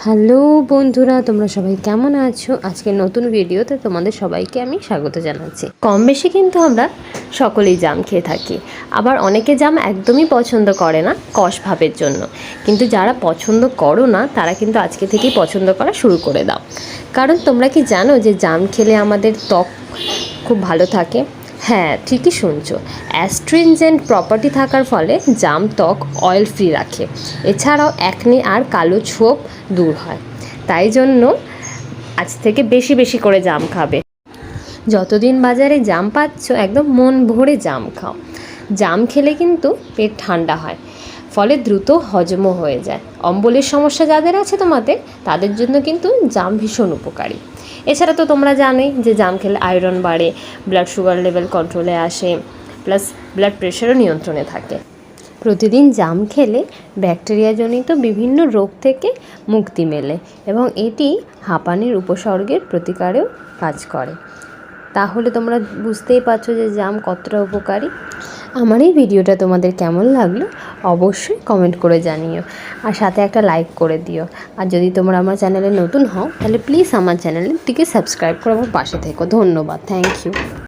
Hello বন্ধুরা, তোমরা সবাই কেমন আছো? আজকে নতুন ভিডিওতে তোমাদের সবাইকে আমি স্বাগত জানাচ্ছি। কম বেশি কিন্তু আমরা সকলেই জাম খেয়ে থাকি, আবার অনেকে জাম একদমই পছন্দ করে না কষ ভাবের জন্য। কিন্তু যারা পছন্দ করো না তারা কিন্তু আজকে থেকেই পছন্দ করা শুরু করে দাও। কারণ তোমরা কি জানো যে জাম খেলে আমাদের ত্বক খুব ভালো থাকে? হ্যাঁ, ঠিকই শুনছো। অ্যাস্ট্রিনজেন্ট প্রপার্টি থাকার ফলে জাম ত্বক অয়েল ফ্রি রাখে। এছাড়াও অ্যাকনে আর কালো ছোপ দূর হয়। তাই জন্য আজ থেকে বেশি বেশি করে জাম খাবে। যতদিন বাজারে জাম পাচ্ছ একদম মন ভরে জাম খাও। জাম খেলে কিন্তু পেট ঠান্ডা হয়, ফলে দ্রুত হজমও হয়ে যায়। অম্বলের সমস্যা যাদের আছে তোমাদের, তাদের জন্য কিন্তু জাম ভীষণ উপকারী। এছাড়া তো তোমরা জানোই যে জাম খেলে আয়রন বাড়ে, ব্লাড সুগার লেভেল কন্ট্রোলে আসে, প্লাস ব্লাড প্রেশারও নিয়ন্ত্রণে থাকে। প্রতিদিন জাম খেলে ব্যাকটেরিয়াজনিত বিভিন্ন রোগ থেকে মুক্তি মেলে এবং এটি হাঁপানির উপসর্গের প্রতিকারেও কাজ করে। তাহলে তোমরা বুঝতেই পারছো যে জাম কতটা উপকারী। আমার এই ভিডিওটা তোমাদের কেমন লাগলো অবশ্যই কমেন্ট করে জানিও, আর সাথে একটা লাইক করে দিও। আর যদি তোমরা আমার চ্যানেলে নতুন হও তাহলে প্লিজ আমার চ্যানেলটিকে সাবস্ক্রাইব করে আমার পাশে থেকো। ধন্যবাদ, থ্যাংক ইউ।